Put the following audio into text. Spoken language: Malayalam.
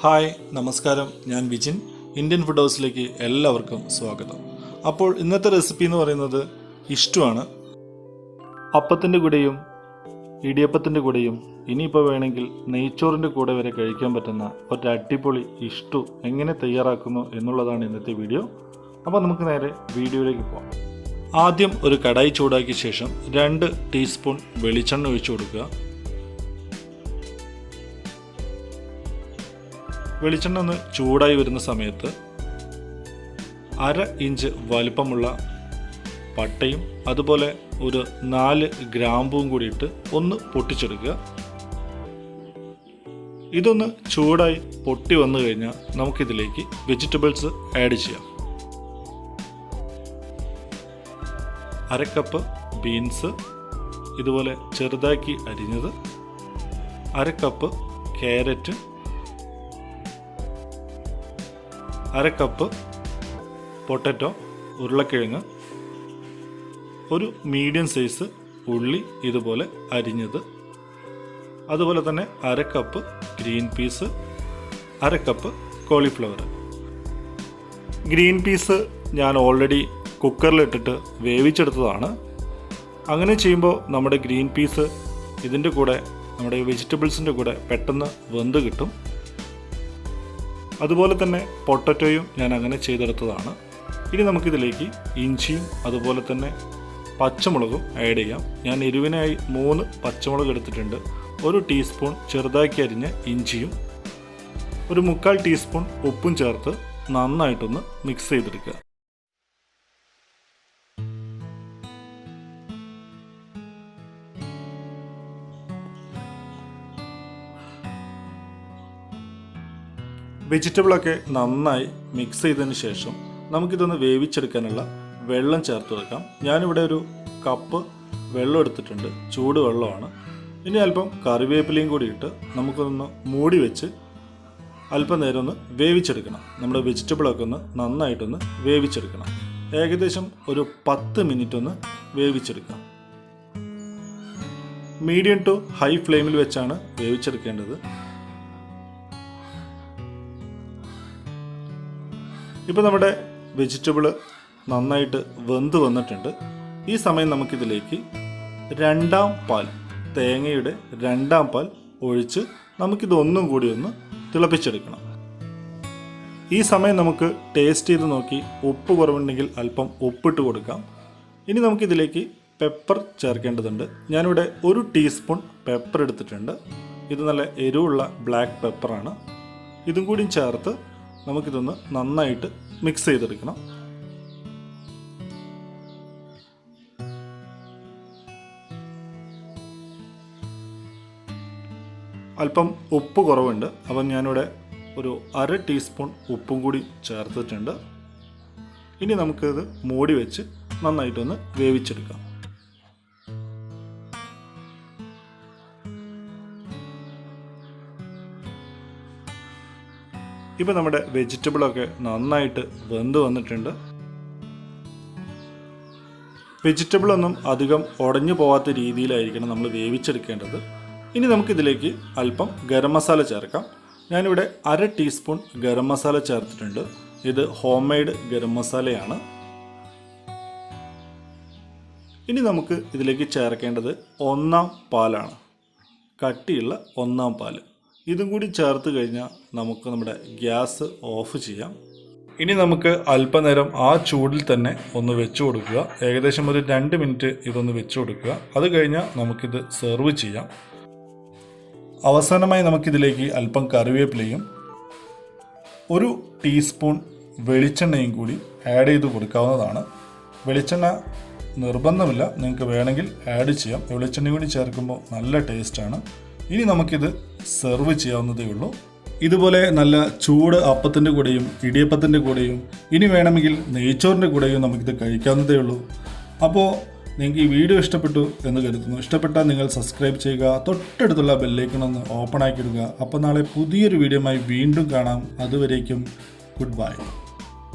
ഹായ് നമസ്കാരം, ഞാൻ വിജിൻ. ഇന്ത്യൻ ഫുഡ് ഹൗസിലേക്ക് എല്ലാവർക്കും സ്വാഗതം. അപ്പോൾ ഇന്നത്തെ റെസിപ്പി എന്ന് പറയുന്നത് ഇഷ്ടമാണ്. അപ്പത്തിൻ്റെ കൂടെയും ഇടിയപ്പത്തിൻ്റെ കൂടെയും ഇനിയിപ്പോൾ വേണമെങ്കിൽ നെയ്ച്ചോറിൻ്റെ കൂടെ വരെ കഴിക്കാൻ പറ്റുന്ന ഒരു അടിപൊളി ഇഷ്ടു എങ്ങനെ തയ്യാറാക്കുന്നു എന്നുള്ളതാണ് ഇന്നത്തെ വീഡിയോ. അപ്പോൾ നമുക്ക് നേരെ വീഡിയോയിലേക്ക് പോകാം. ആദ്യം ഒരു കടായി ചൂടാക്കിയ ശേഷം 2 ടീസ്പൂൺ വെളിച്ചെണ്ണ ഒഴിച്ചു കൊടുക്കുക. വെളിച്ചെണ്ണ ഒന്ന് ചൂടായി വരുന്ന സമയത്ത് 1/2 ഇഞ്ച് വലിപ്പമുള്ള പട്ടയും അതുപോലെ ഒരു 4 ഗ്രാമ്പും കൂടി ഇട്ട് ഒന്ന് പൊട്ടിച്ചെടുക്കുക. ഇതൊന്ന് ചൂടായി പൊട്ടി വന്നു കഴിഞ്ഞാൽ നമുക്കിതിലേക്ക് വെജിറ്റബിൾസ് ആഡ് ചെയ്യാം. 1/2 കപ്പ് ബീൻസ് ഇതുപോലെ ചെറുതാക്കി അരിഞ്ഞത്, 1/2 കപ്പ് ക്യാരറ്റ്, 1/2 കപ്പ് പൊട്ടറ്റോ ഉരുളക്കിഴങ്ങ്, ഒരു മീഡിയം സൈസ് ഉള്ളി ഇതുപോലെ അരിഞ്ഞത്, അതുപോലെ തന്നെ 1/2 cup green peas, 1/2 cup cauliflower. Green peas ഞാൻ ഓൾറെഡി കുക്കറിലിട്ടിട്ട് വേവിച്ചെടുത്തതാണ്. അങ്ങനെ ചെയ്യുമ്പോൾ നമ്മുടെ ഗ്രീൻ പീസ് ഇതിൻ്റെ കൂടെ നമ്മുടെ വെജിറ്റബിൾസിൻ്റെ കൂടെ പെട്ടെന്ന് വെന്ത് കിട്ടും. അതുപോലെ തന്നെ പൊട്ടറ്റോയും ഞാൻ അങ്ങനെ ചെയ്തെടുത്തതാണ്. ഇനി നമുക്കിതിലേക്ക് ഇഞ്ചിയും അതുപോലെ തന്നെ പച്ചമുളകും ആഡ് ചെയ്യാം. ഞാൻ എരിവിനായി 3 പച്ചമുളക് എടുത്തിട്ടുണ്ട്. 1 ടീസ്പൂൺ ചെറുതാക്കി അരിഞ്ഞ ഇഞ്ചിയും ഒരു 1/4 ടീസ്പൂൺ ഉപ്പും ചേർത്ത് നന്നായിട്ടൊന്ന് മിക്സ് ചെയ്തെടുക്കുക. വെജിറ്റബിളൊക്കെ നന്നായി മിക്സ് ചെയ്തതിന് ശേഷം നമുക്കിതൊന്ന് വേവിച്ചെടുക്കാനുള്ള വെള്ളം ചേർത്ത് വെക്കാം. ഞാനിവിടെ ഒരു കപ്പ് വെള്ളം എടുത്തിട്ടുണ്ട്, ചൂട് വെള്ളമാണ്. ഇനി അല്പം കറിവേപ്പിലയും കൂടി ഇട്ട് നമുക്കൊന്ന് മൂടി വെച്ച് അല്പം നേരം ഒന്ന് വേവിച്ചെടുക്കണം. നമ്മുടെ വെജിറ്റബിളൊക്കെ ഒന്ന് നന്നായിട്ടൊന്ന് വേവിച്ചെടുക്കണം. ഏകദേശം ഒരു 10 മിനിറ്റ് ഒന്ന് വേവിച്ചെടുക്കാം. മീഡിയം ടു ഹൈ ഫ്ലെയിമിൽ വെച്ചാണ് വേവിച്ചെടുക്കേണ്ടത്. ഇപ്പോൾ നമ്മുടെ വെജിറ്റബിൾ നന്നായിട്ട് വെന്ത് വന്നിട്ടുണ്ട്. ഈ സമയം നമുക്കിതിലേക്ക് 2ാം പാൽ, തേങ്ങയുടെ 2ാം പാൽ ഒഴിച്ച് നമുക്കിതൊന്നും കൂടി ഒന്ന് തിളപ്പിച്ചെടുക്കണം. ഈ സമയം നമുക്ക് ടേസ്റ്റ് ചെയ്ത് നോക്കി ഉപ്പ് കുറവുണ്ടെങ്കിൽ അല്പം ഉപ്പിട്ട് കൊടുക്കാം. ഇനി നമുക്കിതിലേക്ക് പെപ്പർ ചേർക്കേണ്ടതുണ്ട്. ഞാനിവിടെ 1 ടീസ്പൂൺ പെപ്പർ എടുത്തിട്ടുണ്ട്. ഇത് നല്ല എരിവുള്ള ബ്ലാക്ക് പെപ്പറാണ്. ഇതും കൂടി ചേർത്ത് നമുക്കിതൊന്ന് നന്നായിട്ട് മിക്സ് ചെയ്തെടുക്കണം. അല്പം ഉപ്പ് കുറവുണ്ട്, അപ്പം ഞാനിവിടെ ഒരു 1/2 ടീസ്പൂൺ ഉപ്പും കൂടി ചേർത്തിട്ടുണ്ട്. ഇനി നമുക്കിത് മൂടി വെച്ച് നന്നായിട്ടൊന്ന് വേവിച്ചെടുക്കാം. ഇപ്പോൾ നമ്മുടെ വെജിറ്റബിളൊക്കെ നന്നായിട്ട് വെന്ത് വന്നിട്ടുണ്ട്. വെജിറ്റബിളൊന്നും അധികം ഉടഞ്ഞു പോകാത്ത രീതിയിലായിരിക്കണം നമ്മൾ വേവിച്ചെടുക്കേണ്ടത്. ഇനി നമുക്കിതിലേക്ക് അല്പം ഗരം മസാല ചേർക്കാം. ഞാനിവിടെ 1/2 ടീസ്പൂൺ ഗരം മസാല ചേർത്തിട്ടുണ്ട്. ഇത് ഹോം മെയ്ഡ് ഗരം മസാലയാണ്. ഇനി നമുക്ക് ഇതിലേക്ക് ചേർക്കേണ്ടത് 1ാം പാലാണ്, കട്ടിയുള്ള 1ാം പാൽ. ഇതും കൂടി ചേർത്ത് കഴിഞ്ഞാൽ നമുക്ക് നമ്മുടെ ഗ്യാസ് ഓഫ് ചെയ്യാം. ഇനി നമുക്ക് അല്പനേരം ആ ചൂടിൽ തന്നെ ഒന്ന് വെച്ച് കൊടുക്കുക. ഏകദേശം ഒരു 2 മിനിറ്റ് ഇതൊന്ന് വെച്ച് കൊടുക്കുക. അത് കഴിഞ്ഞാൽ നമുക്കിത് സെർവ് ചെയ്യാം. അവസാനമായി നമുക്കിതിലേക്ക് അല്പം കറിവേപ്പിലയും 1 ടീസ്പൂൺ വെളിച്ചെണ്ണയും കൂടി ആഡ് ചെയ്ത് കൊടുക്കാവുന്നതാണ്. വെളിച്ചെണ്ണ നിർബന്ധമില്ല, നിങ്ങൾക്ക് വേണമെങ്കിൽ ആഡ് ചെയ്യാം. വെളിച്ചെണ്ണ കൂടി ചേർക്കുമ്പോൾ നല്ല ടേസ്റ്റാണ്. ഇനി നമുക്കിത് സെർവ് ചെയ്യാവുന്നതേ ഉള്ളൂ. ഇതുപോലെ നല്ല ചൂട് അപ്പത്തിൻ്റെ കൂടെയും ഇടിയപ്പത്തിൻ്റെ കൂടെയും ഇനി വേണമെങ്കിൽ നെയ്ച്ചോറിൻ്റെ കൂടെയും നമുക്കിത് കഴിക്കാവുന്നതേ ഉള്ളൂ. അപ്പോൾ നിങ്ങൾക്ക് ഈ വീഡിയോ ഇഷ്ടപ്പെട്ടു എന്ന് കരുതുന്നു. ഇഷ്ടപ്പെട്ടാൽ നിങ്ങൾ സബ്സ്ക്രൈബ് ചെയ്യുക, തൊട്ടടുത്തുള്ള ബെല്ലൈക്കൺ ഒന്ന് ഓപ്പൺ ആക്കിയിടുക. അപ്പോൾ നാളെ പുതിയൊരു വീഡിയോയുമായി വീണ്ടും കാണാം. അതുവരേക്കും ഗുഡ് ബൈ.